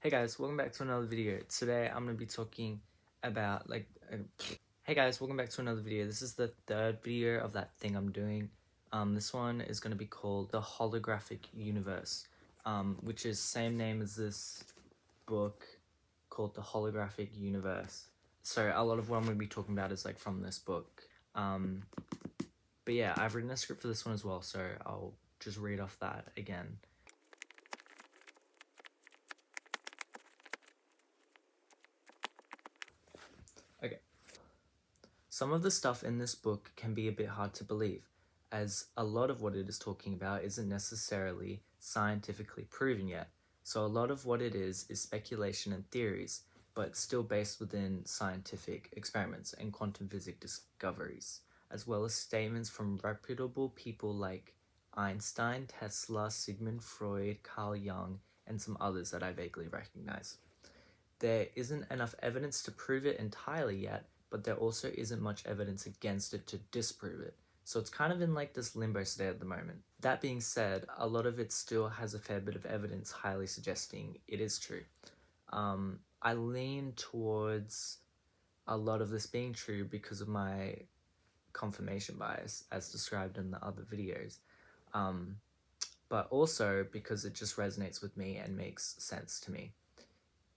Hey guys, welcome back to another video. Today I'm going to be talking about Hey guys, welcome back to another video. This is the third video of that thing I'm doing. This one is going to be called The Holographic Universe, which is same name as this book called The Holographic Universe. So a lot of what I'm going to be talking about is like from this book. But yeah, I've written a script for this one as well, so I'll just read off that again. Okay. Some of the stuff in this book can be a bit hard to believe, as a lot of what it is talking about isn't necessarily scientifically proven yet. So a lot of what it is speculation and theories, but still based within scientific experiments and quantum physics discoveries, as well as statements from reputable people like Einstein, Tesla, Sigmund Freud, Carl Jung, and some others that I vaguely recognize. There isn't enough evidence to prove it entirely yet, but there also isn't much evidence against it to disprove it. So it's kind of in like this limbo state at the moment. That being said, a lot of it still has a fair bit of evidence highly suggesting it is true. I lean towards a lot of this being true because of my confirmation bias as described in the other videos. But also because it just resonates with me and makes sense to me.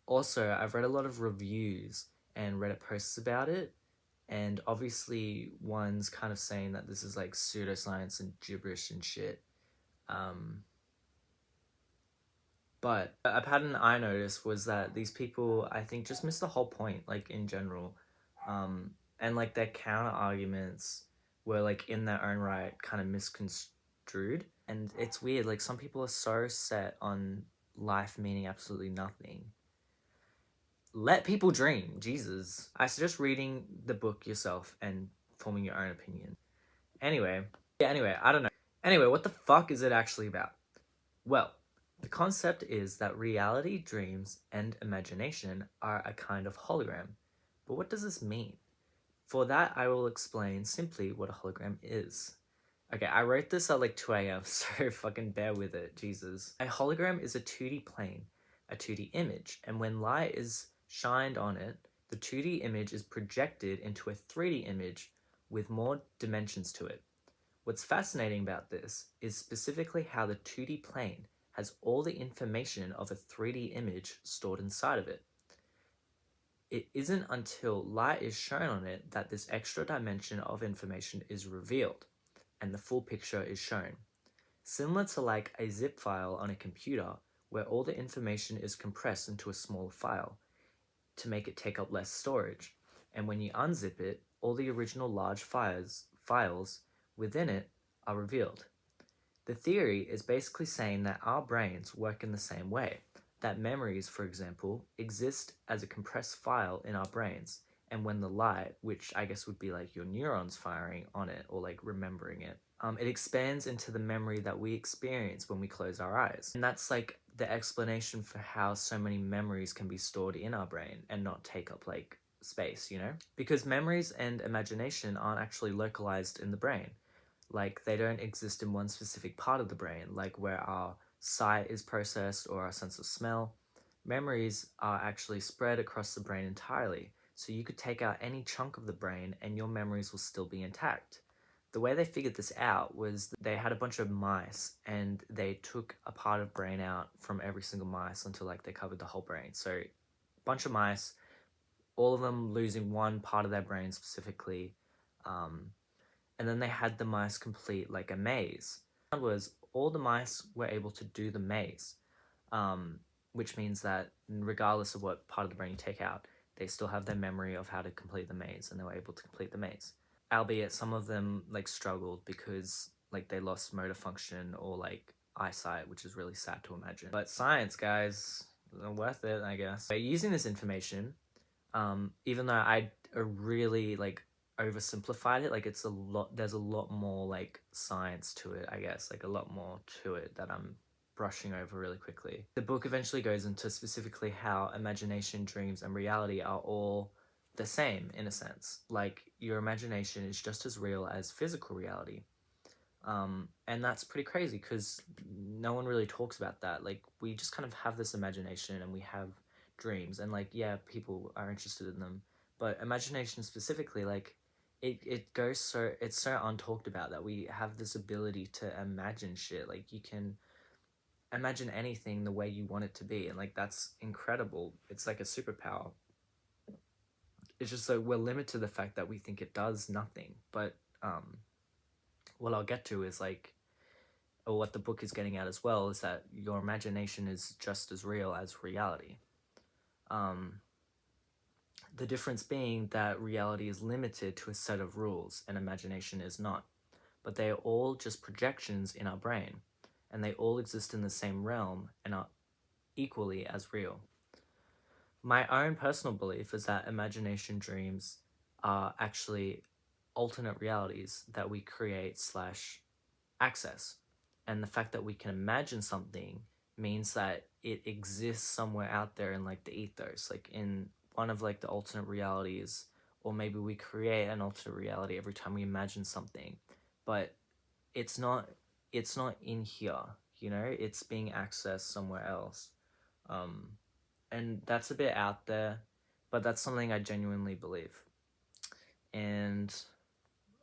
Also, I've read a lot of reviews and Reddit posts about it, and obviously one's kind of saying that this is like pseudoscience and gibberish and shit. But a pattern I noticed was that these people, I think, just miss the whole point, like in general. And like their counter arguments were like in their own right kind of misconstrued. And it's weird, like some people are so set on life meaning absolutely nothing. Let people dream, Jesus. I suggest reading the book yourself and forming your own opinion. Anyway, I don't know. Anyway, what the fuck is it actually about? Well, the concept is that reality, dreams, and imagination are a kind of hologram. But what does this mean? For that, I will explain simply what a hologram is. Okay, I wrote this at like 2 a.m, so fucking bear with it, Jesus. A hologram is a 2D plane, a 2D image, and when light is shined on it, the 2D image is projected into a 3D image with more dimensions to it. What's fascinating about this is specifically how the 2D plane has all the information of a 3D image stored inside of it. It isn't until light is shown on it that this extra dimension of information is revealed and the full picture is shown. Similar to like a zip file on a computer where all the information is compressed into a smaller file to make it take up less storage. And when you unzip it, all the original large files within it are revealed. The theory is basically saying that our brains work in the same way, that memories, for example, exist as a compressed file in our brains, and when the light, which I guess would be like your neurons firing on it or like remembering it, it expands into the memory that we experience when we close our eyes. And that's like the explanation for how so many memories can be stored in our brain and not take up like space, you know? Because memories and imagination aren't actually localized in the brain. Like they don't exist in one specific part of the brain, like where our sight is processed or our sense of smell. Memories are actually spread across the brain entirely, so you could take out any chunk of the brain and your memories will still be intact. The way they figured this out was they had a bunch of mice and they took a part of brain out from every single mice until like they covered the whole brain. So a bunch of mice, all of them losing one part of their brain specifically, and then they had the mice complete like a maze. Was all the mice were able to do the maze, which means that regardless of what part of the brain you take out, they still have their memory of how to complete the maze, and they were able to complete the maze. Albeit some of them like struggled because like they lost motor function or like eyesight, which is really sad to imagine. But science, guys, worth it, I guess. But using this information, even though I really like oversimplified it, like it's a lot, there's a lot more like science to it, I guess, like a lot more to it that I'm brushing over really quickly. The book eventually goes into specifically how imagination, dreams, and reality are all the same in a sense. Like your imagination is just as real as physical reality. And that's pretty crazy because no one really talks about that. Like, we just kind of have this imagination and we have dreams, and like, yeah, people are interested in them, but imagination specifically, like, it goes so, it's so untalked about that we have this ability to imagine shit. Like, you can imagine anything the way you want it to be, and like, that's incredible. It's like a superpower. It's just that we're limited to the fact that we think it does nothing. But what I'll get to is like, or what the book is getting at as well, is that your imagination is just as real as reality. Um, the difference being that reality is limited to a set of rules and imagination is not. But they are all just projections in our brain, and they all exist in the same realm and are equally as real. My own personal belief is that imagination dreams are actually alternate realities that we create slash access. And the fact that we can imagine something means that it exists somewhere out there in like the ethos, like in one of like the alternate realities, or maybe we create an alternate reality every time we imagine something. But it's not it's not in here, you know, it's being accessed somewhere else. Um and that's a bit out there, but that's something I genuinely believe. And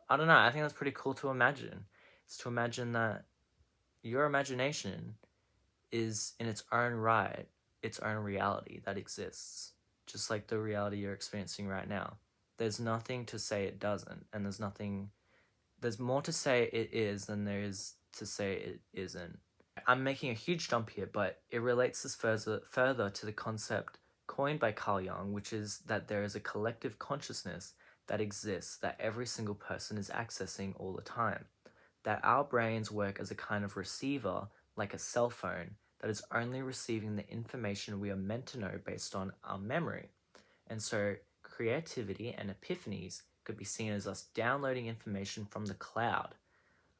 I don't know, I think that's pretty cool to imagine. It's to imagine that your imagination is in its own right, its own reality that exists, just like the reality you're experiencing right now. There's nothing to say it doesn't, and there's more to say it is than there is to say it isn't. I'm making a huge jump here, but it relates this further to the concept coined by Carl Jung, which is that there is a collective consciousness that exists that every single person is accessing all the time. That our brains work as a kind of receiver, like a cell phone, that is only receiving the information we are meant to know based on our memory. And so creativity and epiphanies could be seen as us downloading information from the cloud,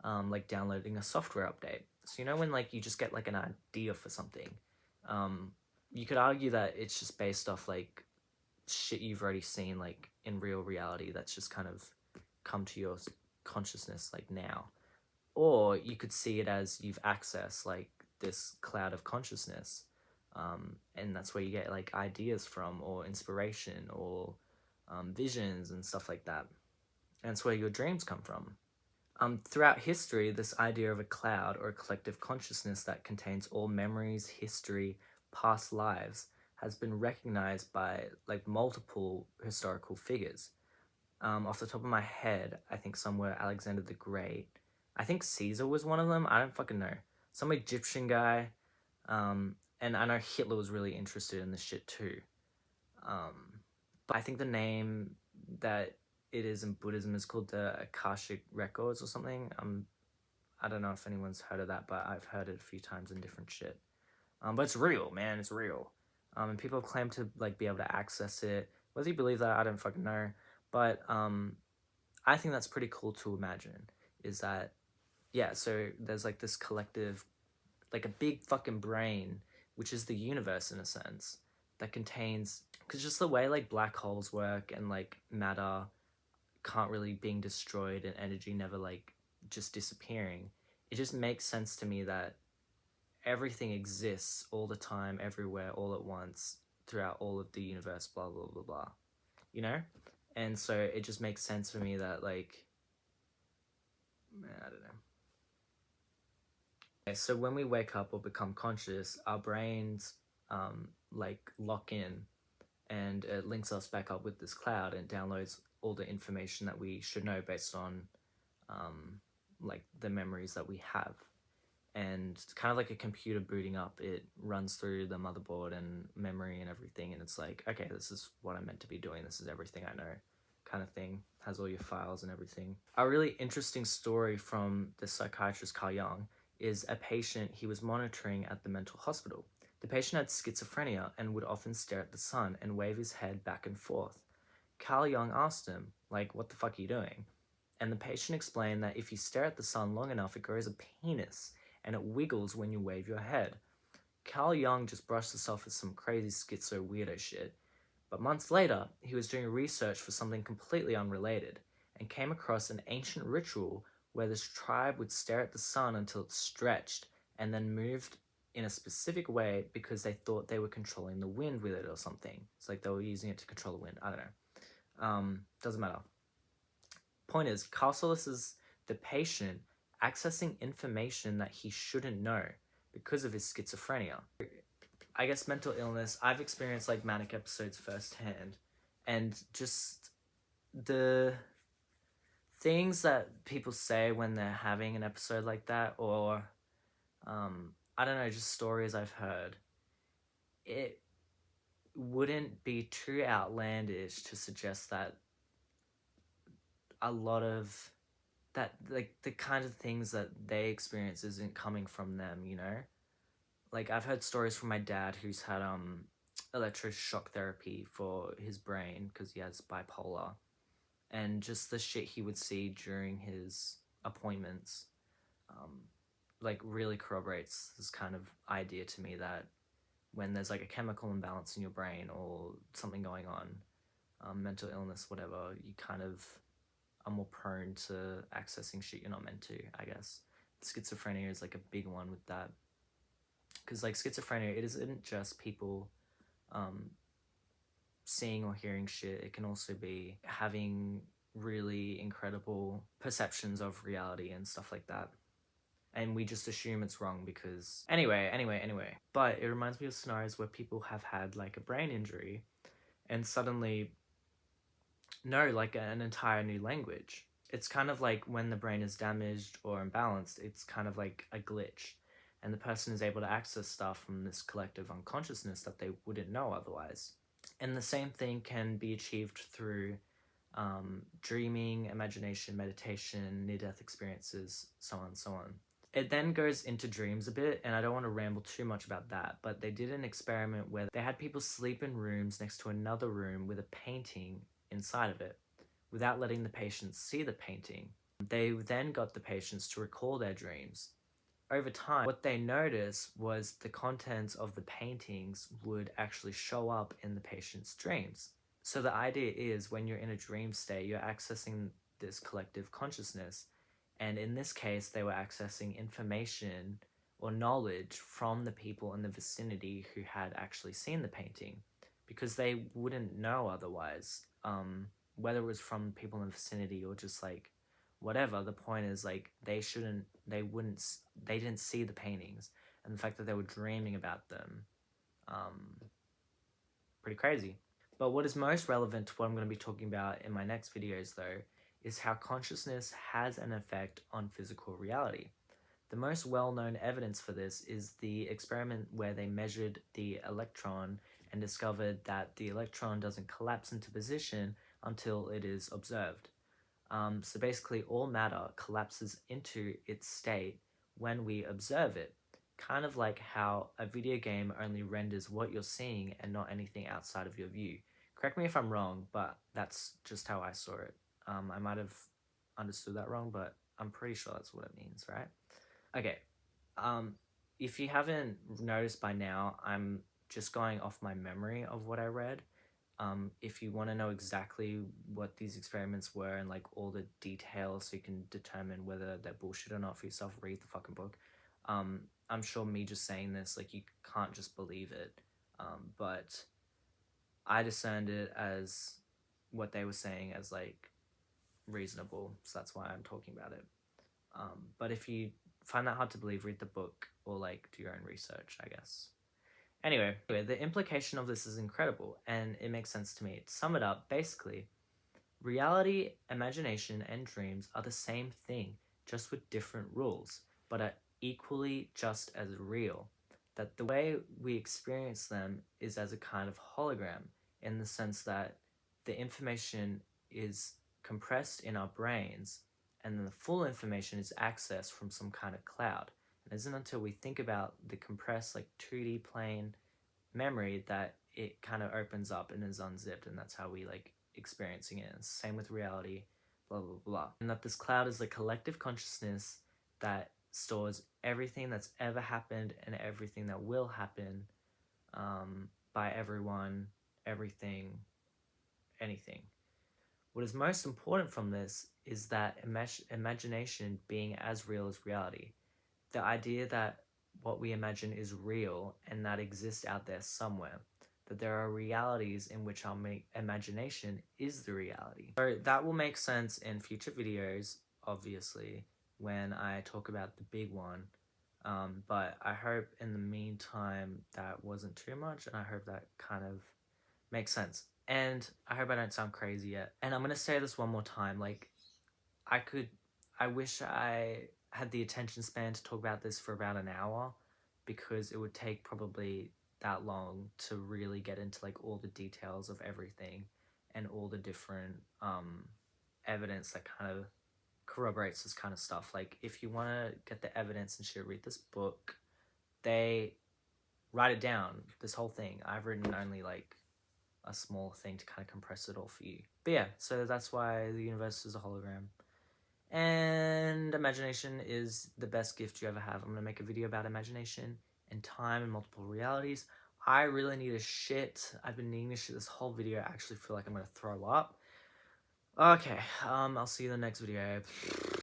like downloading a software update. So you know when like you just get like an idea for something, um, you could argue that it's just based off like shit you've already seen like in real reality that's just kind of come to your consciousness like now. Or you could see it as you've accessed like this cloud of consciousness, and that's where you get like ideas from, or inspiration, or visions and stuff like that. And it's where your dreams come from. Throughout history, this idea of a cloud or a collective consciousness that contains all memories, history, past lives has been recognized by like multiple historical figures. Off the top of my head, I think somewhere Alexander the Great. I think Caesar was one of them. I don't fucking know. Some Egyptian guy. And I know Hitler was really interested in this shit too. But I think the name that it is in Buddhism is called the Akashic Records or something. I don't know if anyone's heard of that, but I've heard it a few times in different shit. But it's real, man. It's real. And people claim to like be able to access it. Whether you believe that, I don't fucking know. But I think that's pretty cool to imagine. Is that, yeah? So there's like this collective, like a big fucking brain, which is the universe in a sense, that contains, because just the way like black holes work and like matter can't really being destroyed and energy never like just disappearing. It just makes sense to me that everything exists all the time, everywhere, all at once, throughout all of the universe, blah blah blah blah. You know? And so it just makes sense for me that like, I don't know. Okay, so when we wake up or become conscious, our brains like lock in, and it links us back up with this cloud and downloads all the information that we should know based on like the memories that we have. And it's kind of like a computer booting up. It runs through the motherboard and memory and everything, and it's like, okay, this is what I'm meant to be doing, this is everything I know, kind of thing. Has all your files and everything. A really interesting story from the psychiatrist Carl Jung is a patient he was monitoring at the mental hospital. The patient had schizophrenia and would often stare at the sun and wave his head back and forth. Carl Jung asked him, like, what the fuck are you doing? And the patient explained that if you stare at the sun long enough, it grows a penis and it wiggles when you wave your head. Carl Jung just brushed this off as some crazy schizo weirdo shit. But months later, he was doing research for something completely unrelated and came across an ancient ritual where this tribe would stare at the sun until it stretched and then moved in a specific way because they thought they were controlling the wind with it or something. It's like they were using it to control the wind. I don't know. Doesn't matter. Point is, Carl Solis is the patient accessing information that he shouldn't know because of his schizophrenia. I guess mental illness, I've experienced like manic episodes firsthand, and just the things that people say when they're having an episode like that, or I don't know, just stories I've heard, it wouldn't be too outlandish to suggest that a lot of that, like the kind of things that they experience isn't coming from them, you know? Like I've heard stories from my dad who's had electroshock therapy for his brain because he has bipolar, and just the shit he would see during his appointments like really corroborates this kind of idea to me that when there's like a chemical imbalance in your brain or something going on, mental illness, whatever, you kind of are more prone to accessing shit you're not meant to, I guess. Schizophrenia is like a big one with that. Because like schizophrenia, it isn't just people seeing or hearing shit. It can also be having really incredible perceptions of reality and stuff like that. And we just assume it's wrong because anyway. But it reminds me of scenarios where people have had like a brain injury and suddenly know like an entire new language. It's kind of like when the brain is damaged or imbalanced, it's kind of like a glitch. And the person is able to access stuff from this collective unconsciousness that they wouldn't know otherwise. And the same thing can be achieved through dreaming, imagination, meditation, near-death experiences, so on and so on. It then goes into dreams a bit, and I don't want to ramble too much about that, but they did an experiment where they had people sleep in rooms next to another room with a painting inside of it without letting the patients see the painting. They then got the patients to recall their dreams. Over time, what they noticed was the contents of the paintings would actually show up in the patient's dreams. So the idea is when you're in a dream state, you're accessing this collective consciousness. And in this case, they were accessing information or knowledge from the people in the vicinity who had actually seen the painting, because they wouldn't know otherwise, whether it was from people in the vicinity or just like whatever. The point is like they didn't see the paintings, and the fact that they were dreaming about them, pretty crazy. But what is most relevant to what I'm going to be talking about in my next videos though is how consciousness has an effect on physical reality. The most well-known evidence for this is the experiment where they measured the electron and discovered that the electron doesn't collapse into position until it is observed. So basically all matter collapses into its state when we observe it. Kind of like how a video game only renders what you're seeing and not anything outside of your view. Correct me if I'm wrong, but that's just how I saw it. I might have understood that wrong, but I'm pretty sure that's what it means, right? Okay. If you haven't noticed by now, I'm just going off my memory of what I read. If you want to know exactly what these experiments were and like all the details so you can determine whether they're bullshit or not for yourself, read the fucking book. I'm sure me just saying this, like you can't just believe it. But I discerned it as what they were saying as like reasonable, so that's why I'm talking about it. But if you find that hard to believe, read the book or like do your own research, I guess. Anyway, the implication of this is incredible, and it makes sense to me. To sum it up, basically, reality, imagination, and dreams are the same thing, just with different rules, but are equally just as real. That the way we experience them is as a kind of hologram, in the sense that the information is compressed in our brains, and then the full information is accessed from some kind of cloud. It isn't until we think about the compressed like 2D plane memory that it kind of opens up and is unzipped, and that's how we like experiencing it. And same with reality, blah blah blah. And that this cloud is a collective consciousness that stores everything that's ever happened and everything that will happen, by everyone, everything, anything. What is most important from this is that imagination being as real as reality. The idea that what we imagine is real and that exists out there somewhere. That there are realities in which our imagination is the reality. So that will make sense in future videos, obviously, when I talk about the big one. But I hope in the meantime that wasn't too much, and I hope that kind of makes sense. And I hope I don't sound crazy yet. And I'm gonna say this one more time. Like, I wish I had the attention span to talk about this for about an hour, because it would take probably that long to really get into like all the details of everything and all the different evidence that kind of corroborates this kind of stuff. Like, if you want to get the evidence and shit, read this book. They write it down, this whole thing. I've written only like a small thing to kind of compress it all for you. But yeah, so that's why the universe is a hologram. And imagination is the best gift you ever have. I'm going to make a video about imagination and time and multiple realities. I really need a shit. I've been needing to shit this whole video. I actually feel like I'm going to throw up. Okay, I'll see you in the next video.